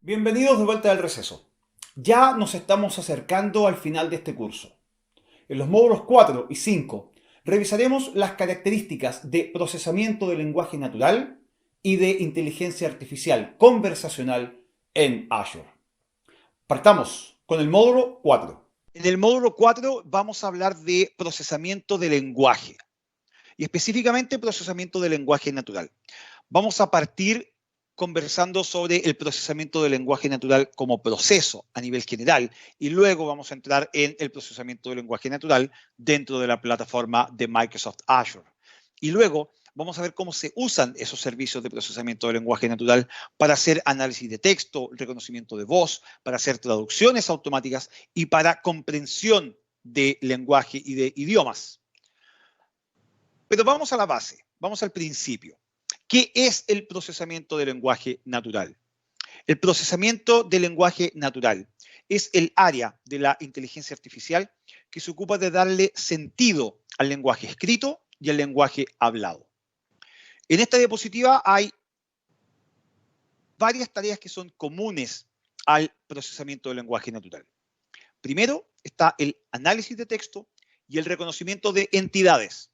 Bienvenidos de vuelta del receso. Ya nos estamos acercando al final de este curso. En los módulos 4 y 5 revisaremos las características de procesamiento de lenguaje natural y de inteligencia artificial conversacional en Azure. Partamos con el módulo 4. En el módulo 4 vamos a hablar de procesamiento de lenguaje y específicamente procesamiento de lenguaje natural. Vamos a partir conversando sobre el procesamiento de lenguaje natural como proceso a nivel general y luego vamos a entrar en el procesamiento de lenguaje natural dentro de la plataforma de Microsoft Azure. Y luego vamos a ver cómo se usan esos servicios de procesamiento de lenguaje natural para hacer análisis de texto, reconocimiento de voz, para hacer traducciones automáticas y para comprensión de lenguaje y de idiomas. Pero vamos a la base, vamos al principio. ¿Qué es el procesamiento de lenguaje natural? El procesamiento de lenguaje natural es el área de la inteligencia artificial que se ocupa de darle sentido al lenguaje escrito y al lenguaje hablado. En esta diapositiva hay varias tareas que son comunes al procesamiento del lenguaje natural. Primero está el análisis de texto y el reconocimiento de entidades.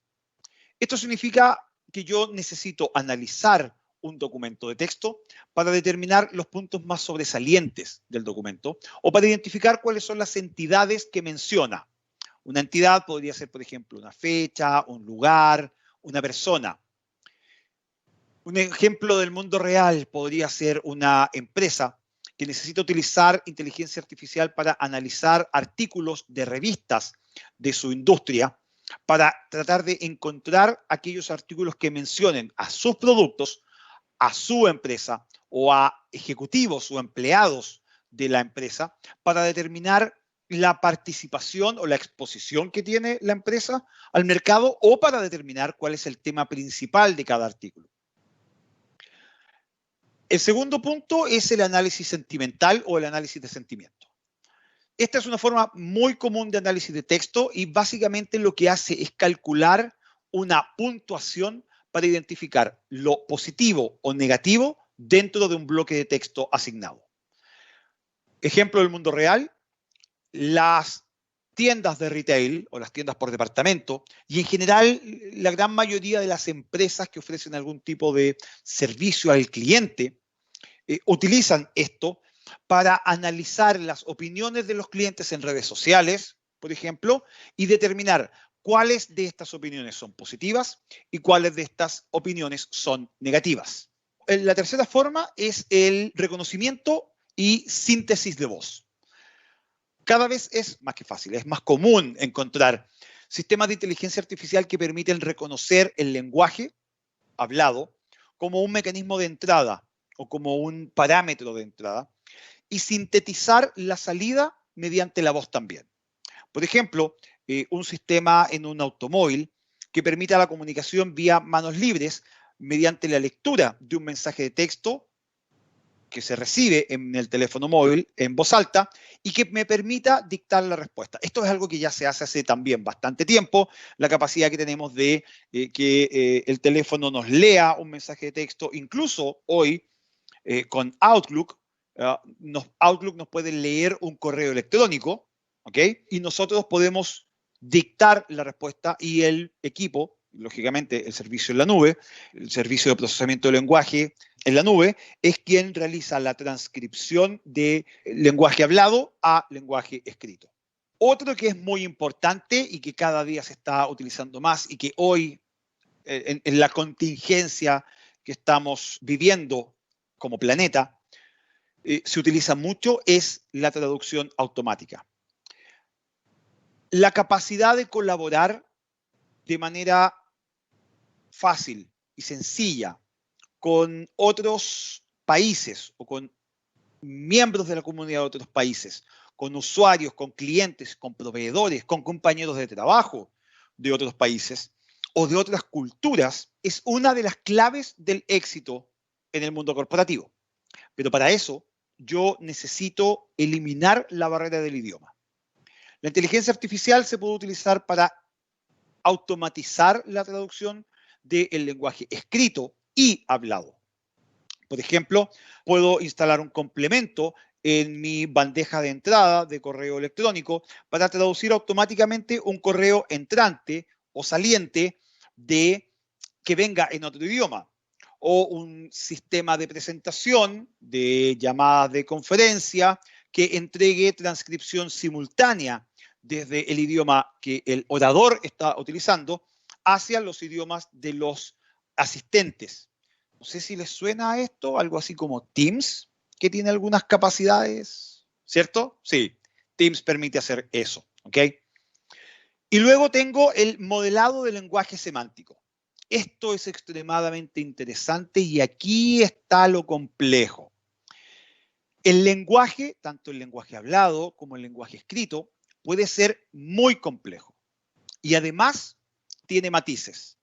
Esto significa que yo necesito analizar un documento de texto para determinar los puntos más sobresalientes del documento o para identificar cuáles son las entidades que menciona. Una entidad podría ser, por ejemplo, una fecha, un lugar, una persona. Un ejemplo del mundo real podría ser una empresa que necesita utilizar inteligencia artificial para analizar artículos de revistas de su industria para tratar de encontrar aquellos artículos que mencionen a sus productos, a su empresa o a ejecutivos o empleados de la empresa para determinar la participación o la exposición que tiene la empresa al mercado o para determinar cuál es el tema principal de cada artículo. El segundo punto es el análisis sentimental o el análisis de sentimiento. Esta es una forma muy común de análisis de texto y básicamente lo que hace es calcular una puntuación para identificar lo positivo o negativo dentro de un bloque de texto asignado. Ejemplo del mundo real, las tiendas de retail o las tiendas por departamento y en general la gran mayoría de las empresas que ofrecen algún tipo de servicio al cliente utilizan esto para analizar las opiniones de los clientes en redes sociales, por ejemplo, y determinar cuáles de estas opiniones son positivas y cuáles de estas opiniones son negativas. La tercera forma es el reconocimiento y síntesis de voz. Cada vez es más que fácil, es más común encontrar sistemas de inteligencia artificial que permiten reconocer el lenguaje hablado como un mecanismo de entrada o como un parámetro de entrada y sintetizar la salida mediante la voz también. Por ejemplo, un sistema en un automóvil que permita la comunicación vía manos libres mediante la lectura de un mensaje de texto que se recibe en el teléfono móvil en voz alta y que me permita dictar la respuesta. Esto es algo que ya se hace también bastante tiempo, la capacidad que tenemos de que el teléfono nos lea un mensaje de texto, incluso hoy con Outlook, Outlook nos puede leer un correo electrónico, ¿ok? Y nosotros podemos dictar la respuesta y el equipo, lógicamente el servicio en la nube, el servicio de procesamiento de lenguaje en la nube, es quien realiza la transcripción de lenguaje hablado a lenguaje escrito. Otro que es muy importante y que cada día se está utilizando más y que hoy, en la contingencia que estamos viviendo como planeta, se utiliza mucho es la traducción automática. La capacidad de colaborar de manera fácil y sencilla con otros países o con miembros de la comunidad de otros países, con usuarios, con clientes, con proveedores, con compañeros de trabajo de otros países o de otras culturas, es una de las claves del éxito en el mundo corporativo. Pero para eso yo necesito eliminar la barrera del idioma. La inteligencia artificial se puede utilizar para automatizar la traducción del lenguaje escrito y hablado. Por ejemplo, puedo instalar un complemento en mi bandeja de entrada de correo electrónico para traducir automáticamente un correo entrante o saliente que venga en otro idioma. O un sistema de presentación, de llamadas de conferencia, que entregue transcripción simultánea desde el idioma que el orador está utilizando hacia los idiomas de los asistentes. No sé si les suena esto, algo así como Teams, que tiene algunas capacidades, ¿cierto? Sí, Teams permite hacer eso, ¿ok? Y luego tengo el modelado del lenguaje semántico. Esto es extremadamente interesante y aquí está lo complejo. El lenguaje, tanto el lenguaje hablado como el lenguaje escrito, puede ser muy complejo y además tiene matices.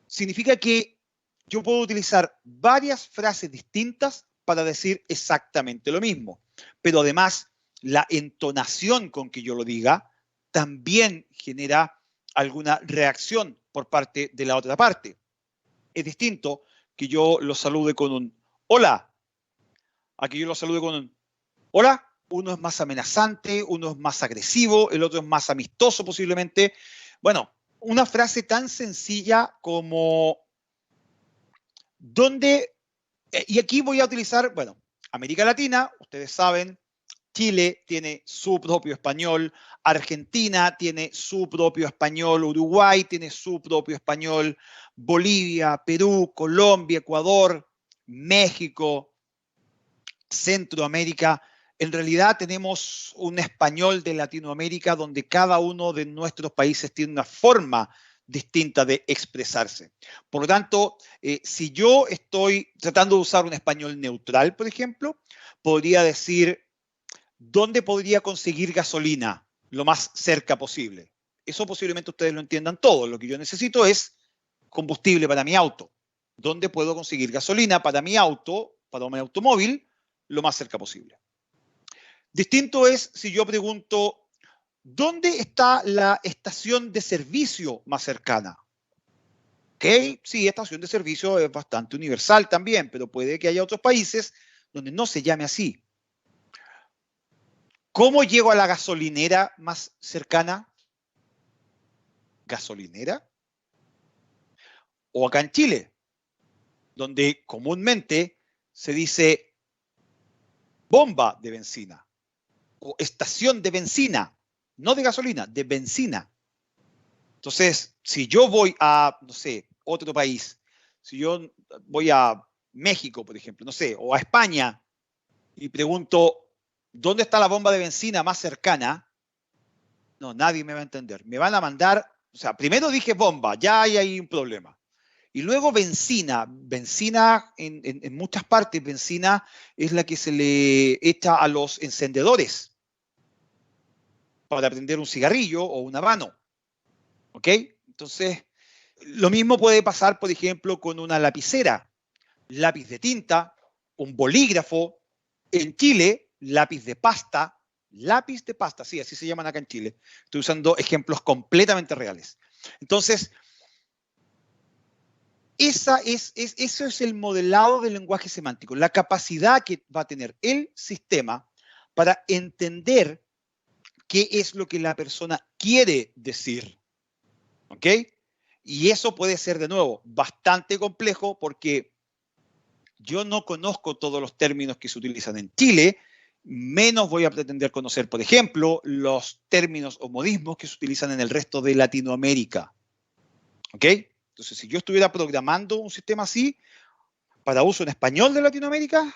Significa que yo puedo utilizar varias frases distintas para decir exactamente lo mismo, pero además la entonación con que yo lo diga también genera alguna reacción por parte de la otra parte. Es distinto que yo lo salude con un hola, a que yo lo salude con un hola. Uno es más amenazante, uno es más agresivo, el otro es más amistoso posiblemente. Bueno, una frase tan sencilla como ¿dónde? Y aquí voy a utilizar, bueno, América Latina, ustedes saben, Chile tiene su propio español, Argentina tiene su propio español, Uruguay tiene su propio español, Bolivia, Perú, Colombia, Ecuador, México, Centroamérica. En realidad tenemos un español de Latinoamérica donde cada uno de nuestros países tiene una forma distinta de expresarse. Por lo tanto, si yo estoy tratando de usar un español neutral, por ejemplo, podría decir, ¿dónde podría conseguir gasolina lo más cerca posible? Eso posiblemente ustedes lo entiendan todo. Lo que yo necesito es combustible para mi auto. ¿Dónde puedo conseguir gasolina para mi auto, para mi automóvil, lo más cerca posible? Distinto es si yo pregunto, ¿dónde está la estación de servicio más cercana? Ok, sí, estación de servicio es bastante universal también, pero puede que haya otros países donde no se llame así. ¿Cómo llego a la gasolinera más cercana? ¿Gasolinera? O acá en Chile, donde comúnmente se dice bomba de benzina o estación de benzina, no de gasolina, de benzina. Entonces, si yo voy a, no sé, otro país, si yo voy a México, por ejemplo, no sé, o a España, y pregunto, ¿dónde está la bomba de benzina más cercana? No, nadie me va a entender. Me van a mandar, o sea, primero dije bomba, ya hay ahí un problema. Y luego benzina. Benzina, en muchas partes, benzina es la que se le echa a los encendedores para prender un cigarrillo o un habano. ¿Ok? Entonces, lo mismo puede pasar, por ejemplo, con una lapicera, lápiz de tinta, un bolígrafo. En Chile, lápiz de pasta, sí, así se llaman acá en Chile. Estoy usando ejemplos completamente reales. Entonces, eso es el modelado del lenguaje semántico, la capacidad que va a tener el sistema para entender qué es lo que la persona quiere decir. ¿Ok? Y eso puede ser, de nuevo, bastante complejo porque yo no conozco todos los términos que se utilizan en Chile, menos voy a pretender conocer, por ejemplo, los términos o modismos que se utilizan en el resto de Latinoamérica. ¿Ok? Entonces, si yo estuviera programando un sistema así para uso en español de Latinoamérica,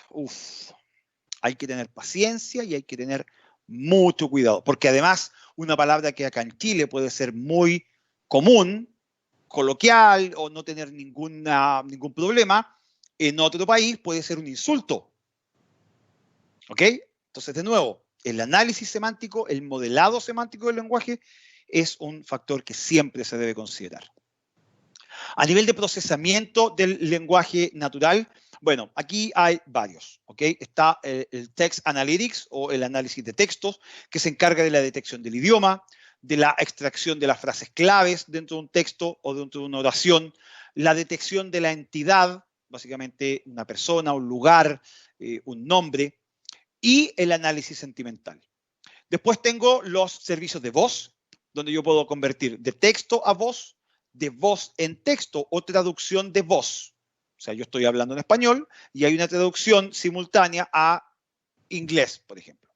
hay que tener paciencia y hay que tener mucho cuidado, porque además una palabra que acá en Chile puede ser muy común, coloquial o no tener ningún problema, en otro país puede ser un insulto. ¿Ok? Entonces, de nuevo, el análisis semántico, el modelado semántico del lenguaje es un factor que siempre se debe considerar. A nivel de procesamiento del lenguaje natural, bueno, aquí hay varios, ¿ok? Está el Text Analytics o el análisis de textos, que se encarga de la detección del idioma, de la extracción de las frases claves dentro de un texto o dentro de una oración, la detección de la entidad básicamente una persona, un lugar, un nombre, y el análisis sentimental. Después tengo los servicios de voz, donde yo puedo convertir de texto a voz, de voz en texto o traducción de voz. O sea, yo estoy hablando en español y hay una traducción simultánea a inglés, por ejemplo.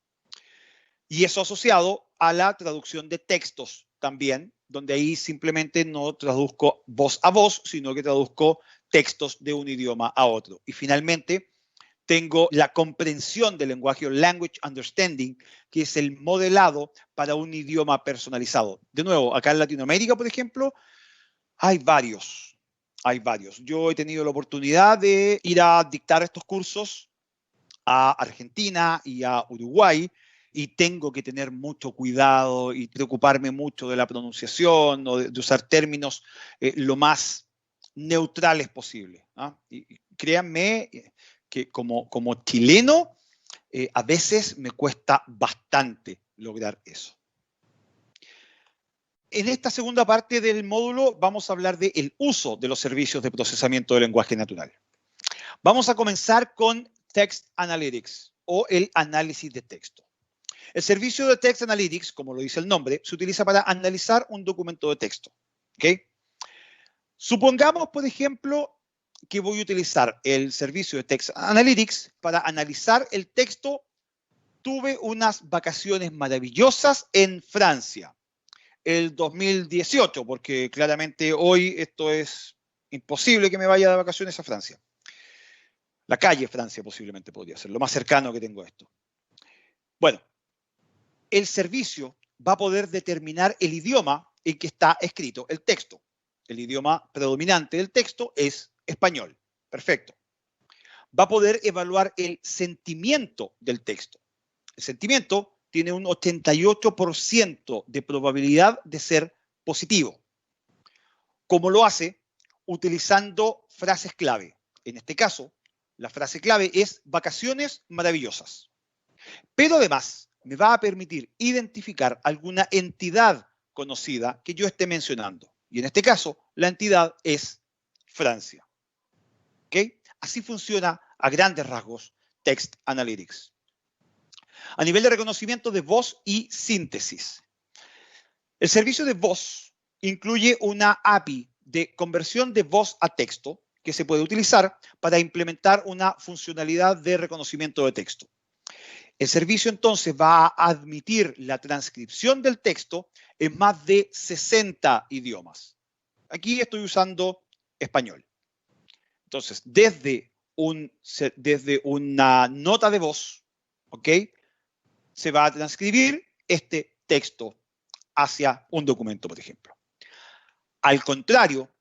Y eso asociado a la traducción de textos también, donde ahí simplemente no traduzco voz a voz, sino que traduzco textos de un idioma a otro. Y finalmente, tengo la comprensión del lenguaje o language understanding, que es el modelado para un idioma personalizado. De nuevo, acá en Latinoamérica, por ejemplo, hay varios. Hay varios. Yo he tenido la oportunidad de ir a dictar estos cursos a Argentina y a Uruguay, y tengo que tener mucho cuidado y preocuparme mucho de la pronunciación o de usar términos lo más neutrales posible. ¿Ah? Y créanme que como chileno a veces me cuesta bastante lograr eso. En esta segunda parte del módulo vamos a hablar del uso de los servicios de procesamiento de lenguaje natural. Vamos a comenzar con Text Analytics o el análisis de texto. El servicio de Text Analytics, como lo dice el nombre, se utiliza para analizar un documento de texto. ¿Okay? Supongamos, por ejemplo, que voy a utilizar el servicio de Text Analytics para analizar el texto. Tuve unas vacaciones maravillosas en Francia el 2018, porque claramente hoy esto es imposible que me vaya de vacaciones a Francia. La calle Francia posiblemente podría ser, lo más cercano que tengo a esto. Bueno, el servicio va a poder determinar el idioma en que está escrito el texto. El idioma predominante del texto es español. Perfecto. Va a poder evaluar el sentimiento del texto. El sentimiento tiene un 88% de probabilidad de ser positivo. ¿Cómo lo hace? Utilizando frases clave. En este caso, la frase clave es vacaciones maravillosas. Pero además me va a permitir identificar alguna entidad conocida que yo esté mencionando. Y en este caso, la entidad es Francia. ¿Okay? Así funciona a grandes rasgos Text Analytics. A nivel de reconocimiento de voz y síntesis. El servicio de voz incluye una API de conversión de voz a texto que se puede utilizar para implementar una funcionalidad de reconocimiento de texto. El servicio entonces va a admitir la transcripción del texto en más de 60 idiomas. Aquí estoy usando español. Entonces, desde una nota de voz, ¿ok? Se va a transcribir este texto hacia un documento, por ejemplo. Al contrario,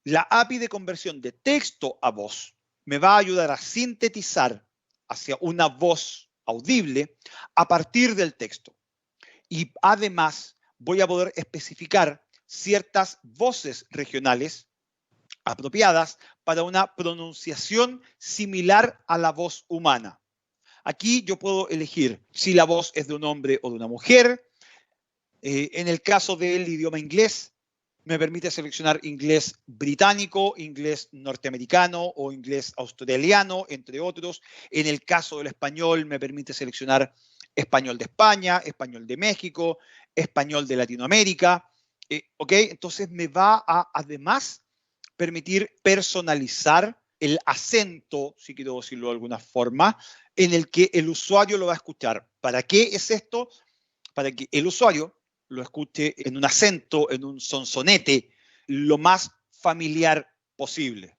la API de conversión de texto a voz me va a ayudar a sintetizar hacia una voz audible a partir del texto. Y además voy a poder especificar ciertas voces regionales apropiadas para una pronunciación similar a la voz humana. Aquí yo puedo elegir si la voz es de un hombre o de una mujer. En el caso del idioma inglés, me permite seleccionar inglés británico, inglés norteamericano o inglés australiano, entre otros. En el caso del español, me permite seleccionar español de España, español de México, español de Latinoamérica. ¿Ok? Entonces me va a además permitir personalizar el acento, si quiero decirlo de alguna forma, en el que el usuario lo va a escuchar. ¿Para qué es esto? Para que el usuario lo escuche en un acento, en un sonsonete, lo más familiar posible.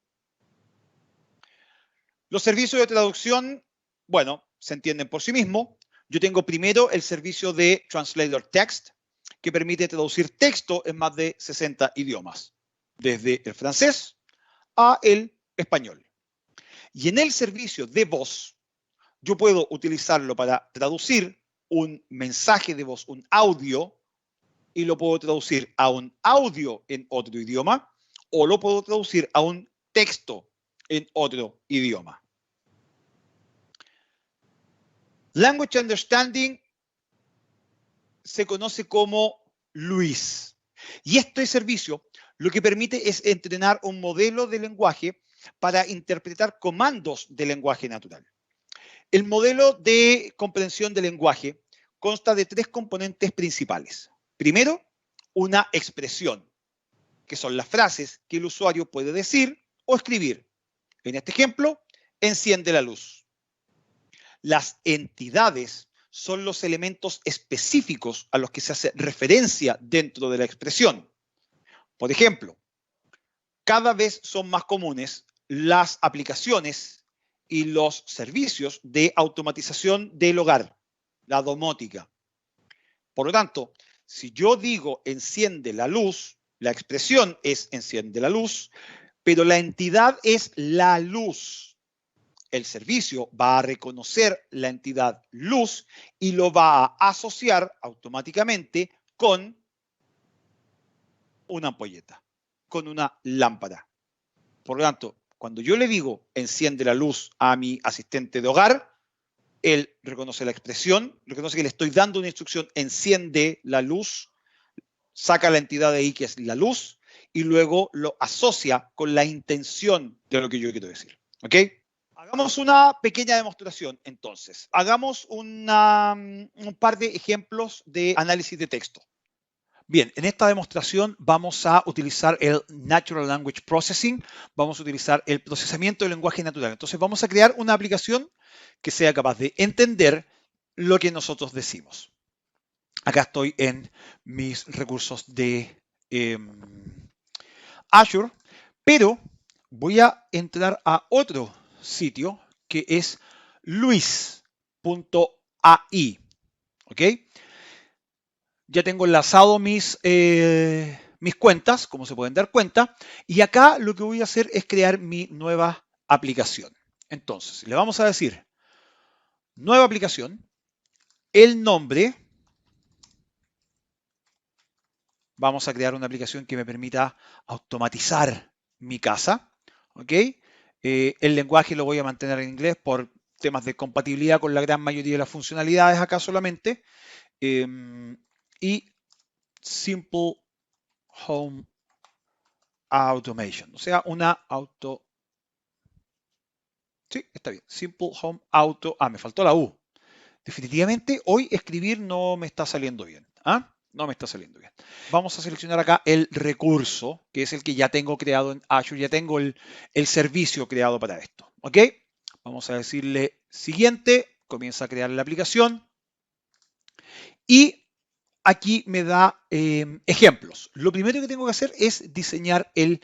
Los servicios de traducción, bueno, se entienden por sí mismos. Yo tengo primero el servicio de Translator Text, que permite traducir texto en más de 60 idiomas, desde el francés a el español. Y en el servicio de voz, yo puedo utilizarlo para traducir un mensaje de voz, un audio, y lo puedo traducir a un audio en otro idioma o lo puedo traducir a un texto en otro idioma. Language Understanding se conoce como LUIS. Y este servicio lo que permite es entrenar un modelo de lenguaje para interpretar comandos de lenguaje natural. El modelo de comprensión del lenguaje consta de 3 componentes principales. Primero, una expresión, que son las frases que el usuario puede decir o escribir. En este ejemplo, enciende la luz. Las entidades son los elementos específicos a los que se hace referencia dentro de la expresión. Por ejemplo, cada vez son más comunes las aplicaciones y los servicios de automatización del hogar, la domótica. Por lo tanto, si yo digo enciende la luz, la expresión es enciende la luz, pero la entidad es la luz. El servicio va a reconocer la entidad luz y lo va a asociar automáticamente con una ampolleta, con una lámpara. Por lo tanto, cuando yo le digo enciende la luz a mi asistente de hogar, él reconoce la expresión, reconoce que le estoy dando una instrucción, enciende la luz, saca la entidad de ahí que es la luz y luego lo asocia con la intención de lo que yo quiero decir. ¿Ok? Hagamos una pequeña demostración entonces. Hagamos un par de ejemplos de análisis de texto. Bien, en esta demostración vamos a utilizar el Natural Language Processing, vamos a utilizar el procesamiento del lenguaje natural. Entonces vamos a crear una aplicación que sea capaz de entender lo que nosotros decimos. Acá estoy en mis recursos de Azure, pero voy a entrar a otro sitio que es luis.ai. ¿Ok? Ya tengo enlazado mis cuentas, como se pueden dar cuenta, y acá lo que voy a hacer es crear mi nueva aplicación. Entonces, le vamos a decir nueva aplicación, el nombre. Vamos a crear una aplicación que me permita automatizar mi casa. ¿Ok? El lenguaje lo voy a mantener en inglés por temas de compatibilidad con la gran mayoría de las funcionalidades acá solamente. Y Simple Home Automation, o sea, Sí, está bien. Simple Home Auto. Me faltó la U. Definitivamente hoy escribir no me está saliendo bien. No me está saliendo bien. Vamos a seleccionar acá el recurso, que es el que ya tengo creado en Azure. Ya tengo el servicio creado para esto. ¿Ok? Vamos a decirle siguiente. Comienza a crear la aplicación. Y aquí me da ejemplos. Lo primero que tengo que hacer es diseñar el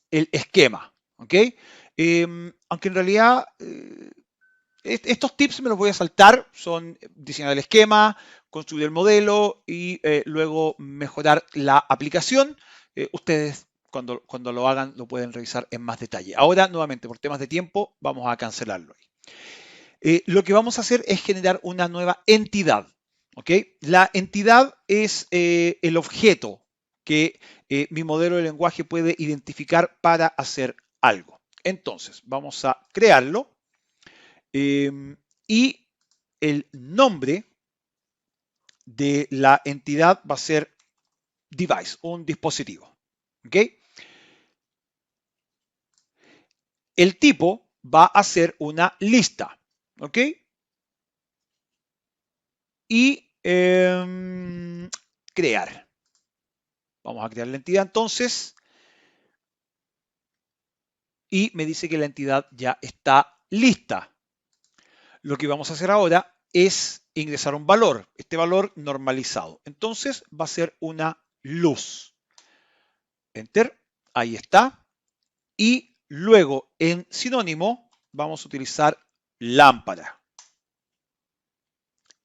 esquema. ¿Ok? Aunque en realidad estos tips me los voy a saltar. Son diseñar el esquema, construir el modelo y luego mejorar la aplicación. Ustedes cuando lo hagan lo pueden revisar en más detalle. Ahora, nuevamente, por temas de tiempo, vamos a cancelarlo. Lo que vamos a hacer es generar una nueva entidad. ¿Ok? La entidad es el objeto que mi modelo de lenguaje puede identificar para hacer algo. Entonces, vamos a crearlo y el nombre de la entidad va a ser device, un dispositivo. ¿Ok? El tipo va a ser una lista. ¿Ok? Y crear. Vamos a crear la entidad entonces. Y me dice que la entidad ya está lista. Lo que vamos a hacer ahora es ingresar un valor, este valor normalizado. Entonces va a ser una luz. Enter, ahí está. Y luego en sinónimo vamos a utilizar lámpara.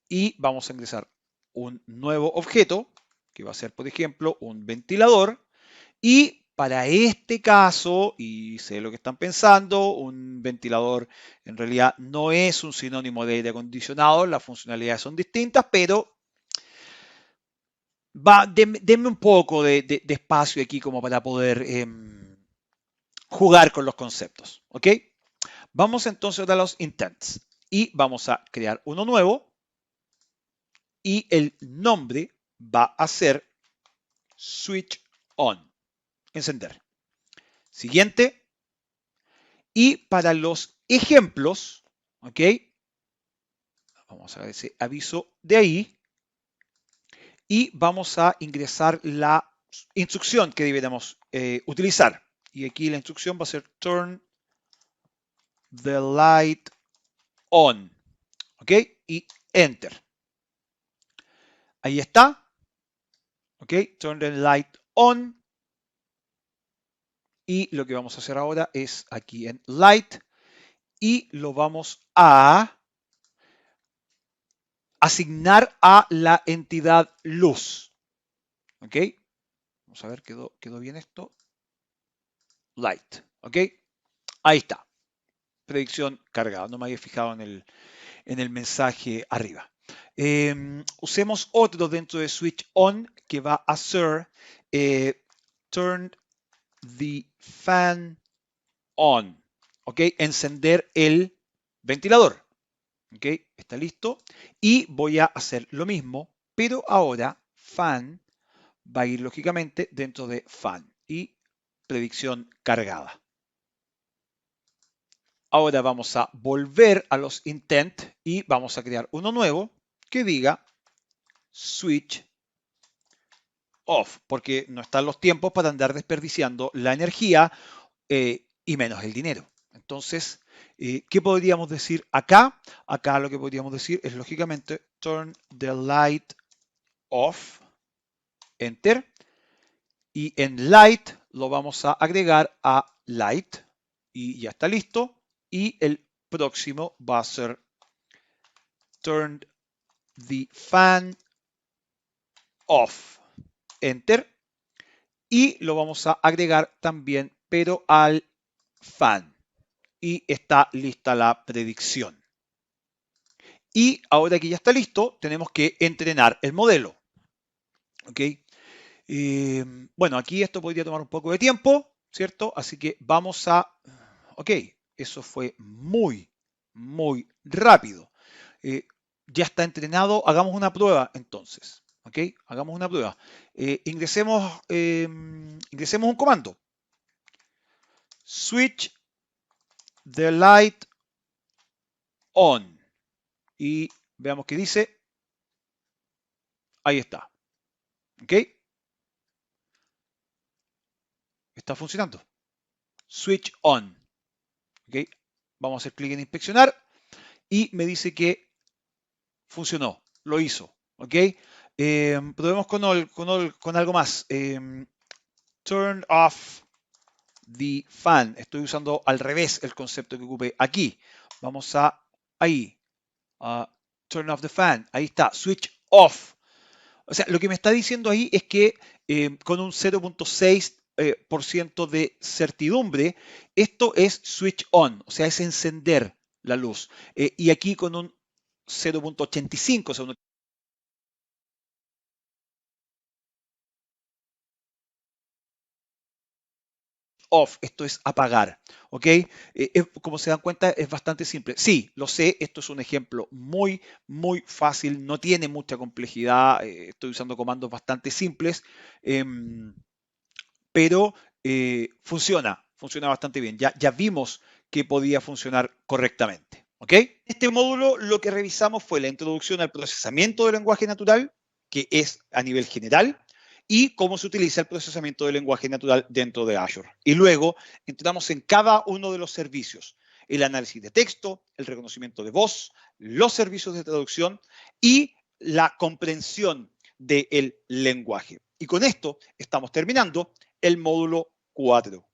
Y vamos a ingresar un nuevo objeto, que va a ser, por ejemplo, un ventilador. Y para este caso, y sé lo que están pensando, un ventilador en realidad no es un sinónimo de aire acondicionado, las funcionalidades son distintas, pero denme un poco de espacio aquí como para poder jugar con los conceptos. ¿Ok? Vamos entonces a los intents y vamos a crear uno nuevo y el nombre va a ser switch on, encender. Siguiente. Y para los ejemplos, ¿ok? Vamos a ver ese aviso de ahí. Y vamos a ingresar la instrucción que deberíamos utilizar. Y aquí la instrucción va a ser turn the light on. ¿Ok? Y enter. Ahí está. ¿Ok? Turn the light on. Y lo que vamos a hacer ahora es aquí en light. Y lo vamos a asignar a la entidad luz. ¿Ok? Vamos a ver, quedó bien esto. Light. ¿Ok? Ahí está. Predicción cargada. No me había fijado en el mensaje arriba. Usemos otro dentro de switch on que va a ser turn the fan on. ¿Ok? Encender el ventilador. ¿Ok? Está listo. Y voy a hacer lo mismo, pero ahora fan va a ir lógicamente dentro de fan y predicción cargada. Ahora vamos a volver a los intent y vamos a crear uno nuevo que diga switch off, porque no están los tiempos para andar desperdiciando la energía y menos el dinero. Entonces, ¿qué podríamos decir acá? Acá lo que podríamos decir es lógicamente turn the light off, enter, y en light lo vamos a agregar a light y ya está listo. Y el próximo va a ser turn the fan off, enter, y lo vamos a agregar también, pero al fan. Y está lista la predicción. Y ahora que ya está listo, tenemos que entrenar el modelo. ¿Ok? Bueno, aquí esto podría tomar un poco de tiempo, ¿cierto? Así que vamos a... Ok, eso fue muy, muy rápido. Ya está entrenado. Hagamos una prueba entonces. ¿Ok? Hagamos una prueba. Ingresemos un comando. Switch the light on. Y veamos qué dice. Ahí está. ¿Ok? Está funcionando. Switch on. ¿Ok? Vamos a hacer clic en inspeccionar y me dice que funcionó, lo hizo. ¿Ok? Probemos con algo más. Turn off the fan. Estoy usando al revés el concepto que ocupé aquí. Vamos a ahí. Turn off the fan. Ahí está. Switch off. O sea, lo que me está diciendo ahí es que con un 0.6% de certidumbre, esto es switch on, o sea, es encender la luz. Y aquí con un 0.85, o sea, un off, esto es apagar, ¿ok? Como se dan cuenta, es bastante simple. Sí, lo sé, esto es un ejemplo muy, muy fácil, no tiene mucha complejidad, estoy usando comandos bastante simples. Pero funciona bastante bien. Ya vimos que podía funcionar correctamente. ¿Ok? Este módulo lo que revisamos fue la introducción al procesamiento del lenguaje natural, que es a nivel general, y cómo se utiliza el procesamiento del lenguaje natural dentro de Azure. Y luego entramos en cada uno de los servicios, el análisis de texto, el reconocimiento de voz, los servicios de traducción y la comprensión del lenguaje. Y con esto estamos terminando el módulo 4.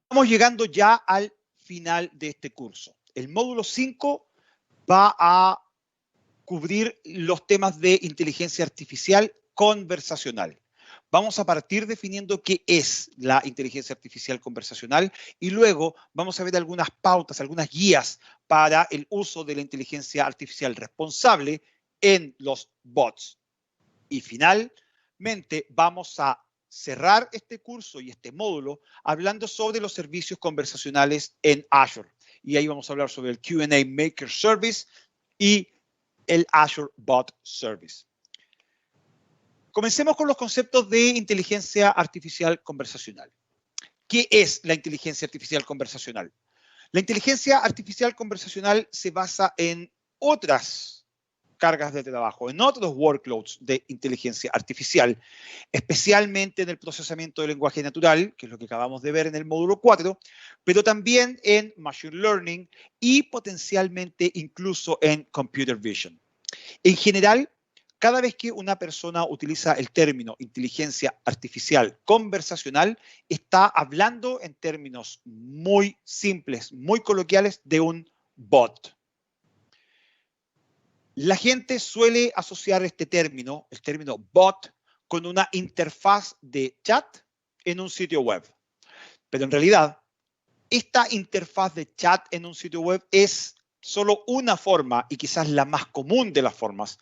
Estamos llegando ya al final de este curso. El módulo 5 va a cubrir los temas de inteligencia artificial conversacional. Vamos a partir definiendo qué es la inteligencia artificial conversacional y luego vamos a ver algunas pautas, algunas guías para el uso de la inteligencia artificial responsable en los bots. Y finalmente vamos a cerrar este curso y este módulo hablando sobre los servicios conversacionales en Azure. Y ahí vamos a hablar sobre el Q&A Maker Service y el Azure Bot Service. Comencemos con los conceptos de inteligencia artificial conversacional. ¿Qué es la inteligencia artificial conversacional? La inteligencia artificial conversacional se basa en otras cargas de trabajo, en otros workloads de inteligencia artificial, especialmente en el procesamiento del lenguaje natural, que es lo que acabamos de ver en el módulo 4, pero también en Machine Learning y potencialmente incluso en Computer Vision. En general, cada vez que una persona utiliza el término inteligencia artificial conversacional, está hablando en términos muy simples, muy coloquiales, de un bot. La gente suele asociar este término, el término bot, con una interfaz de chat en un sitio web. Pero en realidad, esta interfaz de chat en un sitio web es solo una forma, y quizás la más común de las formas,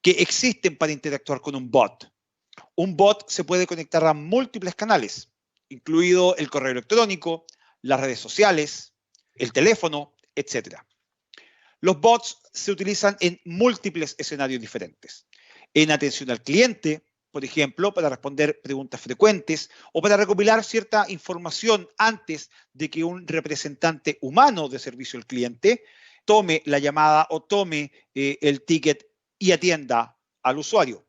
que existen para interactuar con un bot. Un bot se puede conectar a múltiples canales, incluido el correo electrónico, las redes sociales, el teléfono, etc. Los bots se utilizan en múltiples escenarios diferentes. En atención al cliente, por ejemplo, para responder preguntas frecuentes o para recopilar cierta información antes de que un representante humano de servicio al cliente tome la llamada o tome el ticket y atienda al usuario.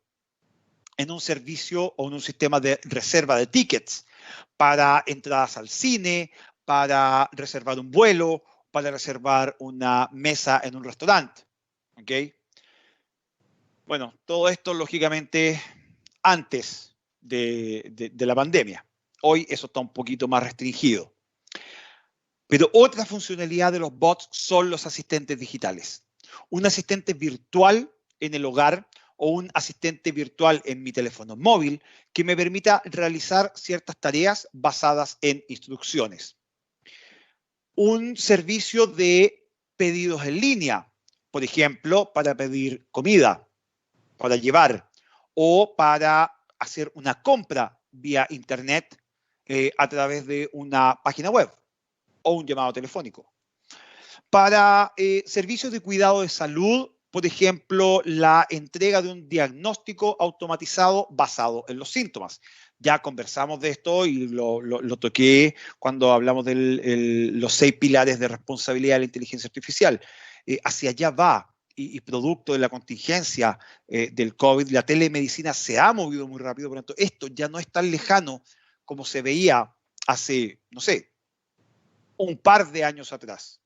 En un servicio o en un sistema de reserva de tickets para entradas al cine, para reservar un vuelo, para reservar una mesa en un restaurante. ¿Ok? Bueno, todo esto lógicamente antes de la pandemia. Hoy eso está un poquito más restringido. Pero otra funcionalidad de los bots son los asistentes digitales. Un asistente virtual en el hogar o un asistente virtual en mi teléfono móvil que me permita realizar ciertas tareas basadas en instrucciones. Un servicio de pedidos en línea, por ejemplo, para pedir comida, para llevar o para hacer una compra vía internet a través de una página web o un llamado telefónico. Para servicios de cuidado de salud, por ejemplo, la entrega de un diagnóstico automatizado basado en los síntomas. Ya conversamos de esto y lo toqué cuando hablamos de los 6 pilares de responsabilidad de la inteligencia artificial. Hacia allá va. Y producto de la contingencia del COVID, la telemedicina se ha movido muy rápido, por lo tanto, esto ya no es tan lejano como se veía hace, no sé, un par de años atrás.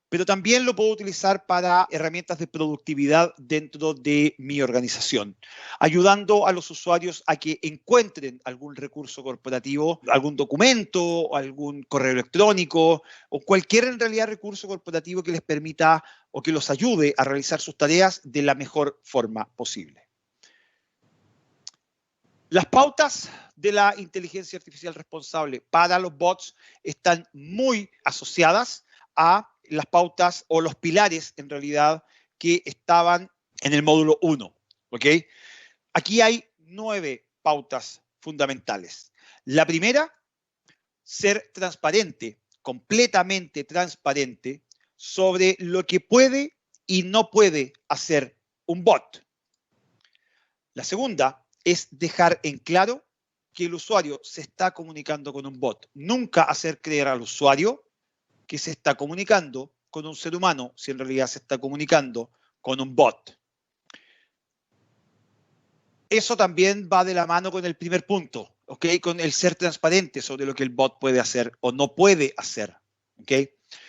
Pero también lo puedo utilizar para herramientas de productividad dentro de mi organización, ayudando a los usuarios a que encuentren algún recurso corporativo, algún documento, algún correo electrónico o cualquier en realidad recurso corporativo que les permita o que los ayude a realizar sus tareas de la mejor forma posible. Las pautas de la inteligencia artificial responsable para los bots están muy asociadas a las pautas o los pilares, en realidad, que estaban en el módulo 1. ¿Ok? Aquí hay 9 pautas fundamentales. La primera, ser transparente, completamente transparente sobre lo que puede y no puede hacer un bot. La segunda es dejar en claro que el usuario se está comunicando con un bot. Nunca hacer creer al usuario que se está comunicando con un ser humano, si en realidad se está comunicando con un bot. Eso también va de la mano con el primer punto, ¿ok? Con el ser transparente sobre lo que el bot puede hacer o no puede hacer, ¿ok?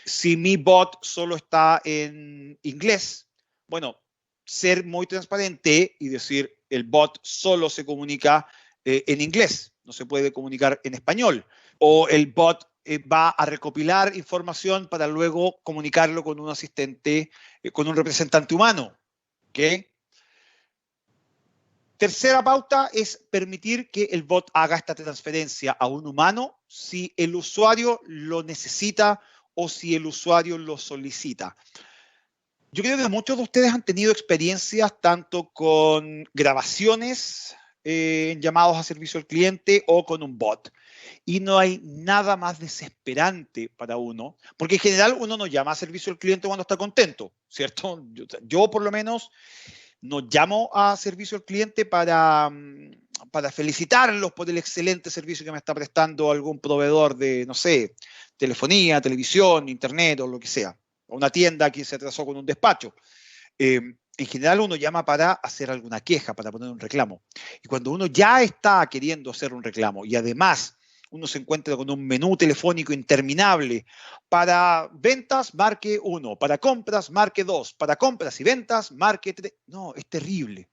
Si mi bot solo está en inglés, bueno, ser muy transparente y decir el bot solo se comunica en inglés, no se puede comunicar en español, o el bot va a recopilar información para luego comunicarlo con un asistente, con un representante humano. ¿Ok? Tercera pauta es permitir que el bot haga esta transferencia a un humano si el usuario lo necesita o si el usuario lo solicita. Yo creo que muchos de ustedes han tenido experiencias tanto con grabaciones en llamados a servicio al cliente o con un bot. Y no hay nada más desesperante para uno, porque en general uno no llama a servicio al cliente cuando está contento, ¿cierto? Yo por lo menos no llamo a servicio al cliente para para felicitarlos por el excelente servicio que me está prestando algún proveedor de, no sé, telefonía, televisión, internet o lo que sea. O una tienda que se atrasó con un despacho. En general uno llama para hacer alguna queja, para poner un reclamo. Y cuando uno ya está queriendo hacer un reclamo y además uno se encuentra con un menú telefónico interminable, para ventas marque 1, para compras marque 2, para compras y ventas marque 3. No, es terrible.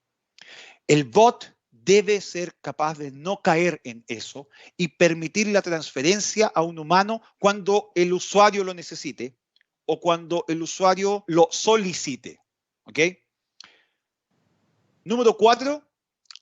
El bot debe ser capaz de no caer en eso y permitir la transferencia a un humano cuando el usuario lo necesite o cuando el usuario lo solicite. ¿Ok? Número 4,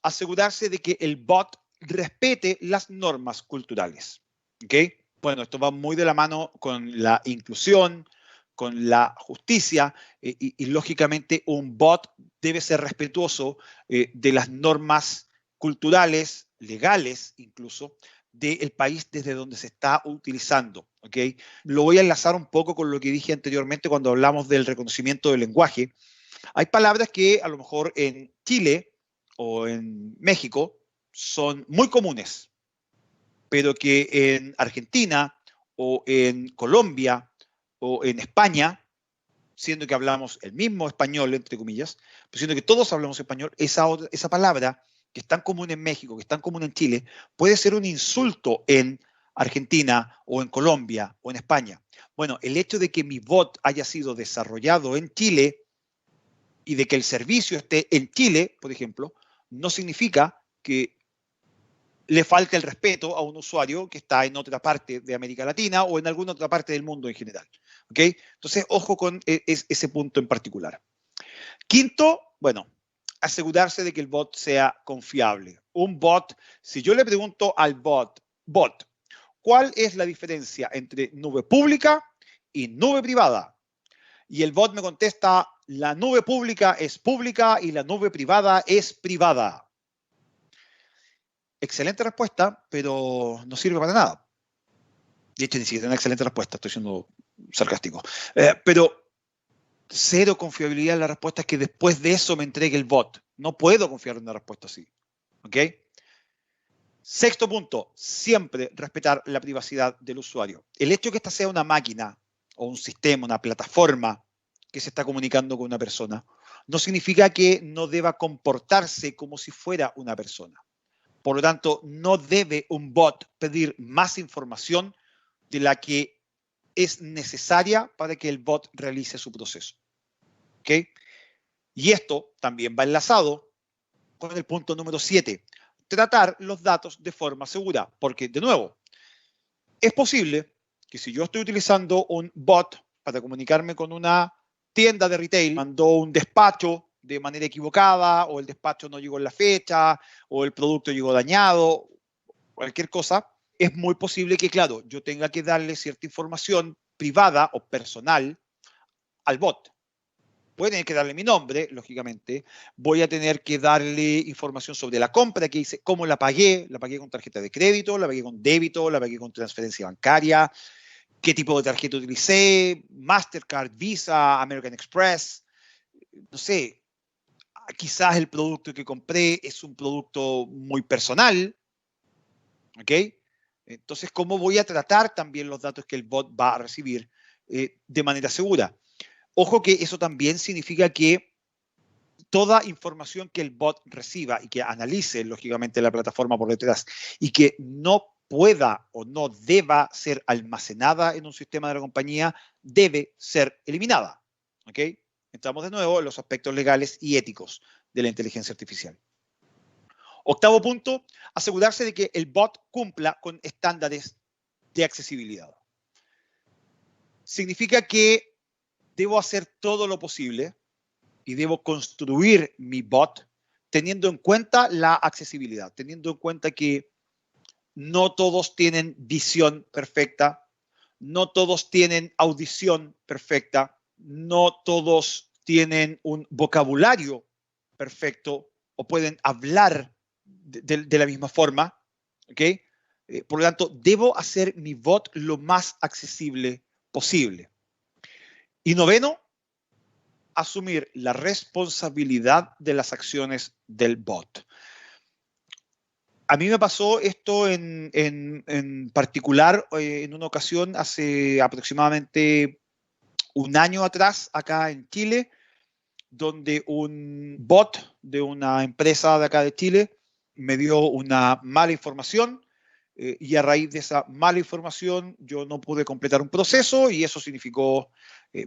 asegurarse de que el bot respete las normas culturales. ¿Ok? Bueno, esto va muy de la mano con la inclusión, con la justicia y lógicamente un bot debe ser respetuoso de las normas culturales, legales incluso, del país desde donde se está utilizando. ¿Ok? Lo voy a enlazar un poco con lo que dije anteriormente cuando hablamos del reconocimiento del lenguaje. Hay palabras que a lo mejor en Chile o en México son muy comunes, pero que en Argentina o en Colombia o en España, siendo que hablamos el mismo español, entre comillas, pero siendo que todos hablamos español, esa palabra que es tan común en México, que es tan común en Chile, puede ser un insulto en Argentina o en Colombia o en España. Bueno, el hecho de que mi bot haya sido desarrollado en Chile y de que el servicio esté en Chile, por ejemplo, no significa que le falte el respeto a un usuario que está en otra parte de América Latina o en alguna otra parte del mundo en general. ¿Ok? Entonces, ojo con ese punto en particular. Quinto, bueno, asegurarse de que el bot sea confiable. Un bot, si yo le pregunto al bot, ¿cuál es la diferencia entre nube pública y nube privada? Y el bot me contesta, la nube pública es pública y la nube privada es privada. Excelente respuesta, pero no sirve para nada. De hecho, ni siquiera es una excelente respuesta, estoy siendo sarcástico. Pero cero confiabilidad en la respuesta es que después de eso me entregue el bot. No puedo confiar en una respuesta así. ¿Ok? Sexto punto, siempre respetar la privacidad del usuario. El hecho de que esta sea una máquina o un sistema, una plataforma que se está comunicando con una persona, no significa que no deba comportarse como si fuera una persona. Por lo tanto, no debe un bot pedir más información de la que es necesaria para que el bot realice su proceso. ¿Ok? Y esto también va enlazado con el punto número 7. Tratar los datos de forma segura. Porque, de nuevo, es posible que si yo estoy utilizando un bot para comunicarme con una tienda de retail, mandó un despacho de manera equivocada, o el despacho no llegó en la fecha, o el producto llegó dañado, cualquier cosa, es muy posible que, claro, yo tenga que darle cierta información privada o personal al bot. Voy a tener que darle mi nombre, lógicamente. Voy a tener que darle información sobre la compra que hice, cómo la pagué con tarjeta de crédito, la pagué con débito, la pagué con transferencia bancaria, qué tipo de tarjeta utilicé, Mastercard, Visa, American Express, no sé, quizás el producto que compré es un producto muy personal, ¿ok? Entonces, ¿cómo voy a tratar también los datos que el bot va a recibir de manera segura? Ojo que eso también significa que toda información que el bot reciba y que analice, lógicamente, la plataforma por detrás y que no pueda o no deba ser almacenada en un sistema de la compañía, debe ser eliminada. ¿Ok? Entramos de nuevo en los aspectos legales y éticos de la inteligencia artificial. Octavo punto, asegurarse de que el bot cumpla con estándares de accesibilidad. Significa que debo hacer todo lo posible y debo construir mi bot teniendo en cuenta la accesibilidad, teniendo en cuenta que no todos tienen visión perfecta, no todos tienen audición perfecta, no todos tienen un vocabulario perfecto o pueden hablar de la misma forma, ¿ok? Por lo tanto, debo hacer mi bot lo más accesible posible. Y noveno, asumir la responsabilidad de las acciones del bot. A mí me pasó esto en particular en una ocasión hace aproximadamente un año atrás acá en Chile, donde un bot de una empresa de acá de Chile me dio una mala información y a raíz de esa mala información yo no pude completar un proceso y eso significó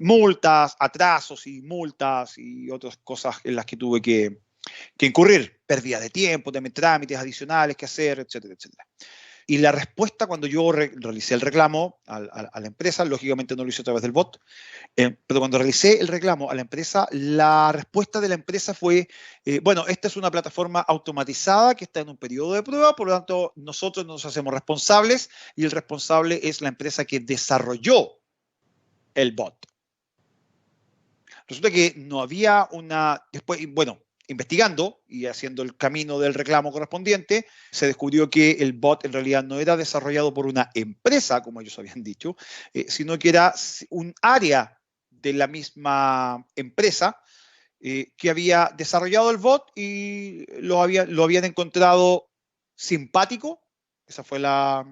multas, atrasos y multas y otras cosas en las que tuve que incurrir, pérdida de tiempo, de trámites adicionales que hacer, etcétera, etcétera. Y la respuesta cuando yo realicé el reclamo a la empresa, lógicamente no lo hice a través del bot, pero cuando realicé el reclamo a la empresa, la respuesta de la empresa fue, bueno, esta es una plataforma automatizada que está en un periodo de prueba, por lo tanto nosotros nos hacemos responsables y el responsable es la empresa que desarrolló el bot. Resulta que no había una, después, bueno, investigando y haciendo el camino del reclamo correspondiente, se descubrió que el bot en realidad no era desarrollado por una empresa, como ellos habían dicho, sino que era un área de la misma empresa que había desarrollado el bot y lo habían encontrado simpático, esa fue la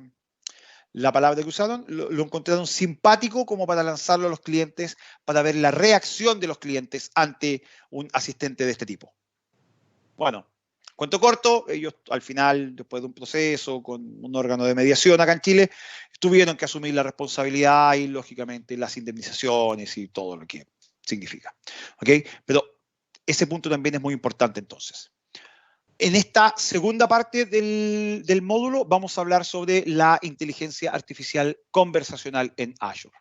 palabra que usaron, lo encontraron simpático como para lanzarlo a los clientes, para ver la reacción de los clientes ante un asistente de este tipo. Bueno, cuento corto, ellos al final, después de un proceso con un órgano de mediación acá en Chile, tuvieron que asumir la responsabilidad y, lógicamente, las indemnizaciones y todo lo que significa. ¿Ok? Pero ese punto también es muy importante entonces. En esta segunda parte del módulo vamos a hablar sobre la inteligencia artificial conversacional en Azure.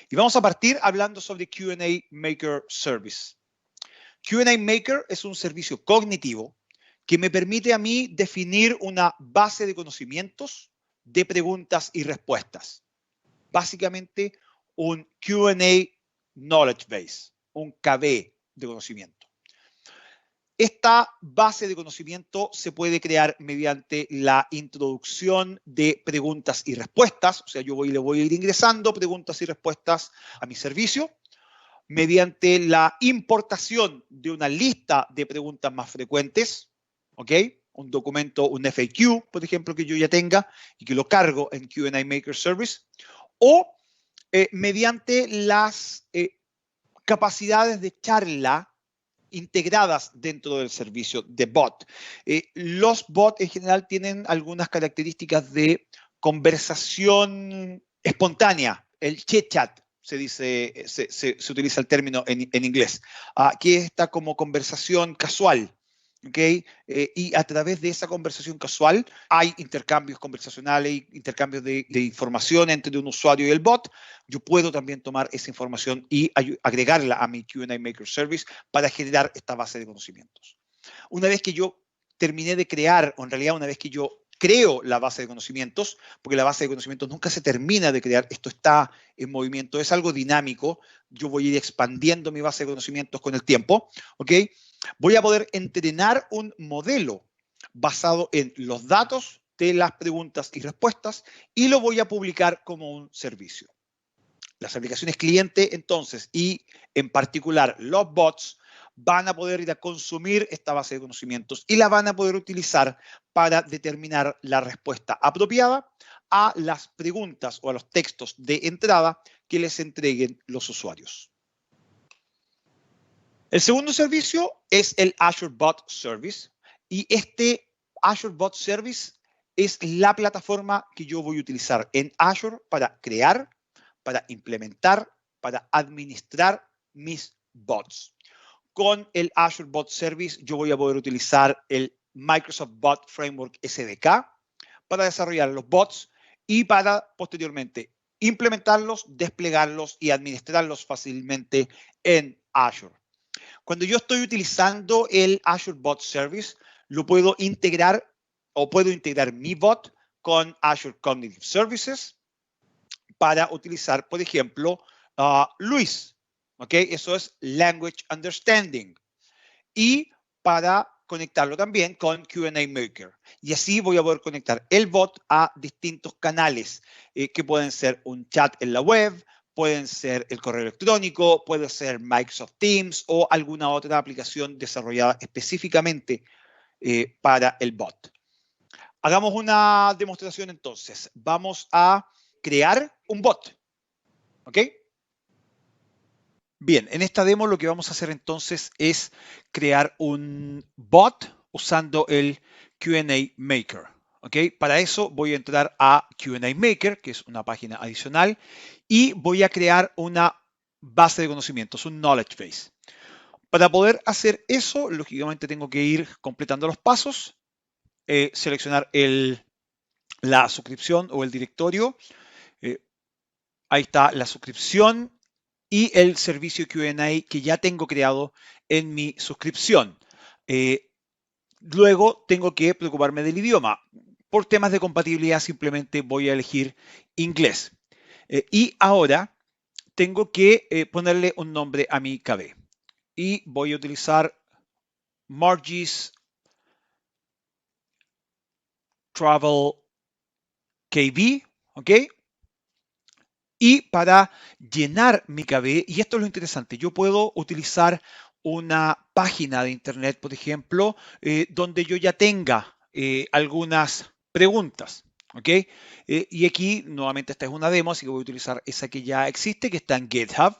Y vamos a partir hablando sobre Q&A Maker Service. Q&A Maker es un servicio cognitivo que me permite a mí definir una base de conocimientos de preguntas y respuestas. Básicamente un Q&A Knowledge Base, un KB de conocimiento. Esta base de conocimiento se puede crear mediante la introducción de preguntas y respuestas, o sea, yo le voy a ir ingresando preguntas y respuestas a mi servicio, mediante la importación de una lista de preguntas más frecuentes, ¿ok? Un documento, un FAQ, por ejemplo, que yo ya tenga y que lo cargo en Q&A Maker Service, o mediante las capacidades de charla integradas dentro del servicio de bot. Los bots en general tienen algunas características de conversación espontánea, el chit-chat, se dice, se utiliza el término en inglés, que está como conversación casual. ¿Okay? Y a través de esa conversación casual hay intercambios conversacionales, intercambios de información entre un usuario y el bot. Yo puedo también tomar esa información y agregarla a mi Q&A Maker Service para generar esta base de conocimientos. Una vez que yo terminé de crear, o en realidad una vez que yo creo la base de conocimientos, porque la base de conocimientos nunca se termina de crear, esto está en movimiento, es algo dinámico, yo voy a ir expandiendo mi base de conocimientos con el tiempo, ¿ok? Voy a poder entrenar un modelo basado en los datos de las preguntas y respuestas y lo voy a publicar como un servicio. Las aplicaciones cliente, entonces, y en particular los bots, van a poder ir a consumir esta base de conocimientos y la van a poder utilizar para determinar la respuesta apropiada a las preguntas o a los textos de entrada que les entreguen los usuarios. El segundo servicio es el Azure Bot Service y este Azure Bot Service es la plataforma que yo voy a utilizar en Azure para crear, para implementar, para administrar mis bots. Con el Azure Bot Service yo voy a poder utilizar el Microsoft Bot Framework SDK para desarrollar los bots y para posteriormente implementarlos, desplegarlos y administrarlos fácilmente en Azure. Cuando yo estoy utilizando el Azure Bot Service, lo puedo integrar o puedo integrar mi bot con Azure Cognitive Services para utilizar, por ejemplo, Luis. ¿Ok? Eso es Language Understanding. Y para conectarlo también con Q&A Maker. Y así voy a poder conectar el bot a distintos canales que pueden ser un chat en la web, pueden ser el correo electrónico, puede ser Microsoft Teams o alguna otra aplicación desarrollada específicamente para el bot. Hagamos una demostración entonces. Vamos a crear un bot. ¿Ok? Bien, en esta demo lo que vamos a hacer entonces es crear un bot usando el Q&A Maker. ¿Ok? Para eso voy a entrar a Q&A Maker, que es una página adicional, y voy a crear una base de conocimientos, un knowledge base. Para poder hacer eso, lógicamente tengo que ir completando los pasos, seleccionar la suscripción o el directorio. Ahí está la suscripción y el servicio Q&A que ya tengo creado en mi suscripción. Luego tengo que preocuparme del idioma. Por temas de compatibilidad simplemente voy a elegir inglés. Y ahora tengo que ponerle un nombre a mi KB. Y voy a utilizar Margie's Travel KB, ¿ok? Y para llenar mi KB, y esto es lo interesante, yo puedo utilizar una página de internet, por ejemplo, donde yo ya tenga algunas preguntas, ¿ok? Y aquí, nuevamente, esta es una demo, así que voy a utilizar esa que ya existe, que está en GitHub,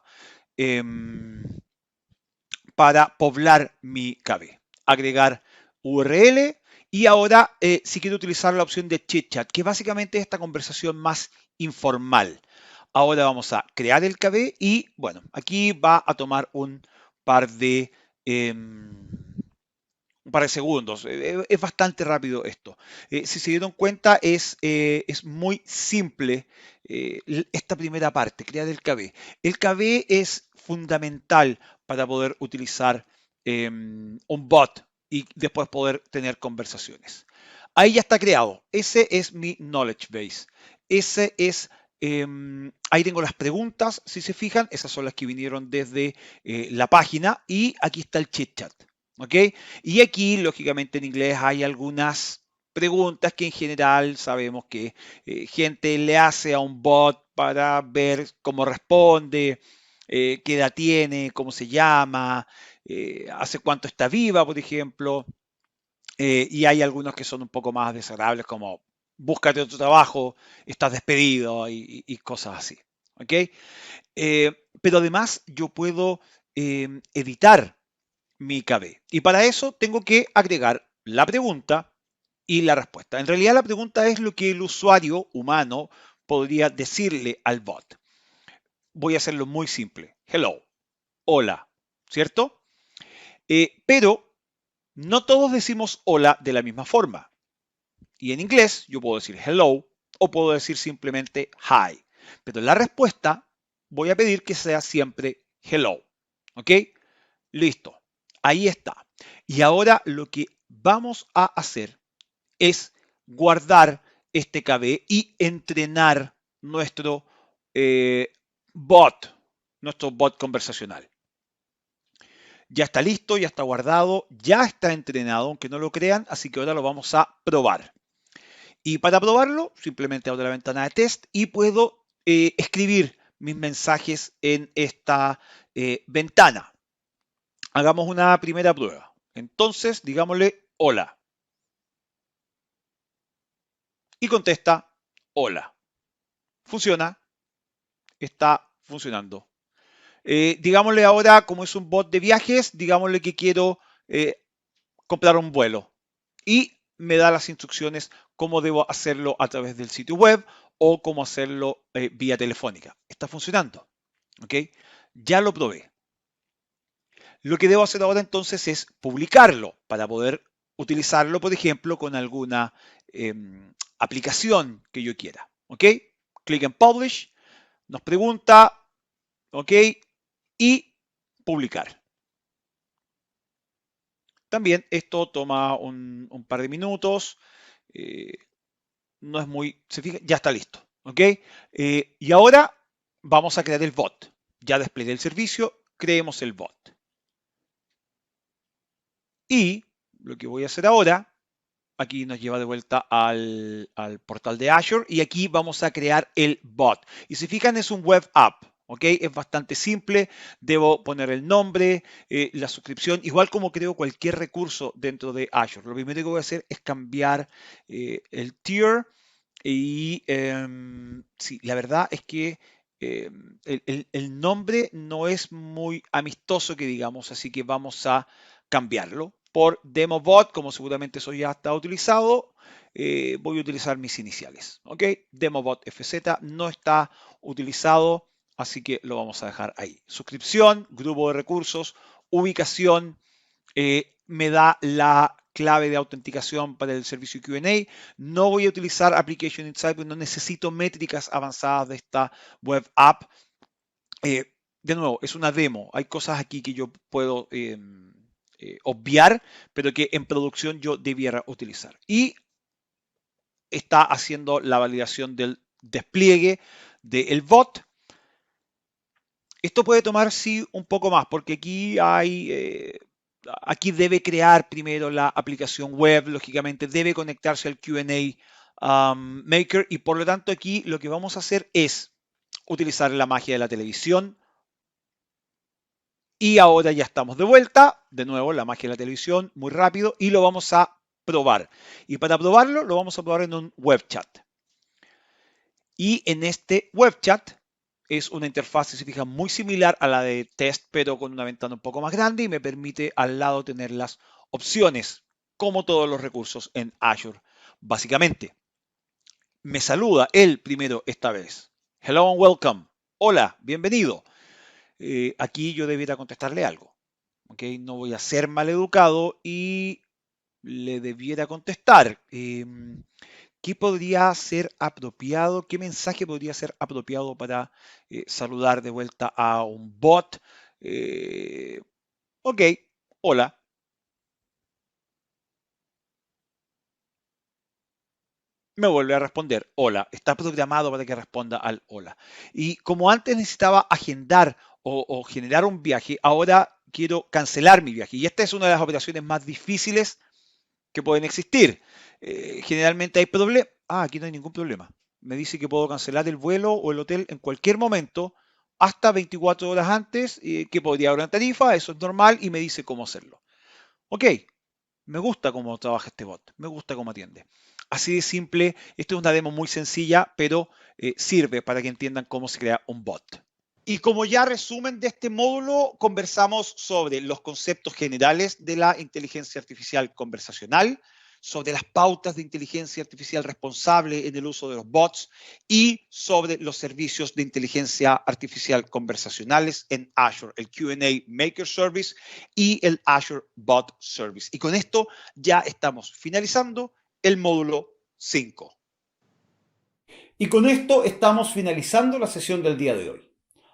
para poblar mi KB. Agregar URL y ahora si quiero utilizar la opción de chit-chat, que básicamente es esta conversación más informal. Ahora vamos a crear el KB y bueno, aquí va a tomar un par de segundos. Es bastante rápido esto. Si se dieron cuenta, es muy simple esta primera parte, crear el KB. El KB es fundamental para poder utilizar un bot y después poder tener conversaciones. Ahí ya está creado. Ese es mi knowledge base. Ese es ahí tengo las preguntas, si se fijan, esas son las que vinieron desde la página y aquí está el chit chat. ¿Ok? Y aquí, lógicamente, en inglés hay algunas preguntas que en general sabemos que gente le hace a un bot para ver cómo responde, qué edad tiene, cómo se llama, hace cuánto está viva, por ejemplo. Y hay algunos que son un poco más desagradables, como búscate otro trabajo, estás despedido y cosas así. ¿Ok? Pero además yo puedo editar mi KB. Y para eso tengo que agregar la pregunta y la respuesta. En realidad la pregunta es lo que el usuario humano podría decirle al bot. Voy a hacerlo muy simple. Hello. Hola. ¿Cierto? Pero no todos decimos hola de la misma forma. Y en inglés yo puedo decir hello o puedo decir simplemente hi. Pero la respuesta voy a pedir que sea siempre hello. ¿Ok? Listo. Ahí está. Y ahora lo que vamos a hacer es guardar este KB y entrenar nuestro bot, nuestro bot conversacional. Ya está listo, ya está guardado, ya está entrenado, aunque no lo crean, así que ahora lo vamos a probar. Y para probarlo, simplemente abro la ventana de test y puedo escribir mis mensajes en esta ventana. Hagamos una primera prueba. Entonces, digámosle hola. Y contesta hola. Funciona. Está funcionando. Digámosle ahora, como es un bot de viajes, digámosle que quiero comprar un vuelo. Y me da las instrucciones cómo debo hacerlo a través del sitio web o cómo hacerlo vía telefónica. Está funcionando. ¿Ok? Ya lo probé. Lo que debo hacer ahora entonces es publicarlo para poder utilizarlo, por ejemplo, con alguna aplicación que yo quiera. ¿Ok? Clic en Publish, nos pregunta, ¿ok? Y publicar. También esto toma un par de minutos, no es muy, se fija, ya está listo, ¿ok? Y ahora vamos a crear el bot. Ya desplegué el servicio, creemos el bot. Y lo que voy a hacer ahora, aquí nos lleva de vuelta al portal de Azure y aquí vamos a crear el bot. Y si fijan es un web app, ¿Ok? Es bastante simple, debo poner el nombre, la suscripción, igual como creo cualquier recurso dentro de Azure. Lo primero que voy a hacer es cambiar el tier y sí, la verdad es que el nombre no es muy amistoso que digamos, así que vamos a cambiarlo por DemoBot, como seguramente eso ya está utilizado. Voy a utilizar mis iniciales, ¿ok? DemoBot FZ no está utilizado, así que lo vamos a dejar ahí. Suscripción, grupo de recursos, ubicación, me da la clave de autenticación para el servicio Q&A. No voy a utilizar Application Insight porque no necesito métricas avanzadas de esta web app. De nuevo, es una demo. Hay cosas aquí que yo puedo obviar, pero que en producción yo debiera utilizar. Y está haciendo la validación del despliegue del bot. Esto puede tomar, sí, un poco más, porque aquí debe crear primero la aplicación web, lógicamente debe conectarse al Q&A Maker y por lo tanto aquí lo que vamos a hacer es utilizar la magia de la televisión y ahora ya estamos de vuelta, de nuevo la magia de la televisión, muy rápido y lo vamos a probar. Y para probarlo lo vamos a probar en un web chat. Y en este web chat es una interfaz, si se fijan, muy similar a la de test, pero con una ventana un poco más grande y me permite al lado tener las opciones, como todos los recursos en Azure, básicamente. Me saluda él primero esta vez. Hello and welcome. Hola, bienvenido. Aquí yo debiera contestarle algo. ¿Okay? No voy a ser maleducado y le debiera contestar. ¿Qué podría ser apropiado? ¿Qué mensaje podría ser apropiado para saludar de vuelta a un bot? Ok, hola. Me vuelve a responder, hola. Está programado para que responda al hola. Y como antes necesitaba agendar o generar un viaje, ahora quiero cancelar mi viaje. Y esta es una de las operaciones más difíciles que pueden existir. Generalmente hay problemas. Ah, aquí no hay ningún problema. Me dice que puedo cancelar el vuelo o el hotel en cualquier momento, hasta 24 horas antes, que podría haber una tarifa, eso es normal, y me dice cómo hacerlo. Ok, me gusta cómo trabaja este bot, me gusta cómo atiende. Así de simple, esto es una demo muy sencilla, pero sirve para que entiendan cómo se crea un bot. Y como ya resumen de este módulo, conversamos sobre los conceptos generales de la inteligencia artificial conversacional, sobre las pautas de inteligencia artificial responsable en el uso de los bots y sobre los servicios de inteligencia artificial conversacionales en Azure, el Q&A Maker Service y el Azure Bot Service. Y con esto ya estamos finalizando el módulo 5. Y con esto estamos finalizando la sesión del día de hoy.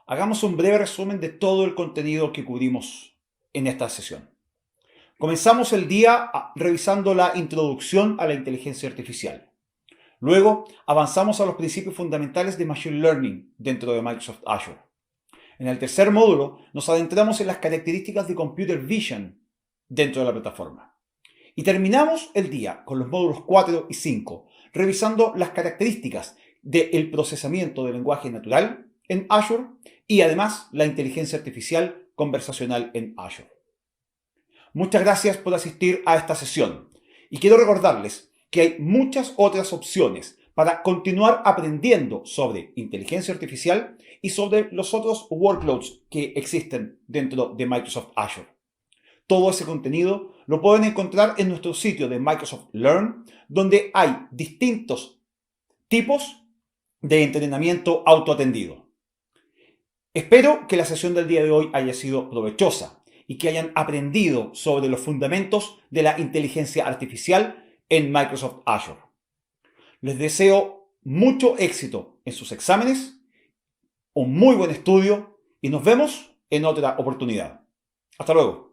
Hagamos un breve resumen de todo el contenido que cubrimos en esta sesión. Comenzamos el día revisando la introducción a la inteligencia artificial. Luego avanzamos a los principios fundamentales de Machine Learning dentro de Microsoft Azure. En el tercer módulo nos adentramos en las características de Computer Vision dentro de la plataforma. Y terminamos el día con los módulos 4 y 5, revisando las características del procesamiento de lenguaje natural en Azure y además la inteligencia artificial conversacional en Azure. Muchas gracias por asistir a esta sesión y quiero recordarles que hay muchas otras opciones para continuar aprendiendo sobre inteligencia artificial y sobre los otros workloads que existen dentro de Microsoft Azure. Todo ese contenido lo pueden encontrar en nuestro sitio de Microsoft Learn, donde hay distintos tipos de entrenamiento autoatendido. Espero que la sesión del día de hoy haya sido provechosa y que hayan aprendido sobre los fundamentos de la inteligencia artificial en Microsoft Azure. Les deseo mucho éxito en sus exámenes, un muy buen estudio y nos vemos en otra oportunidad. Hasta luego.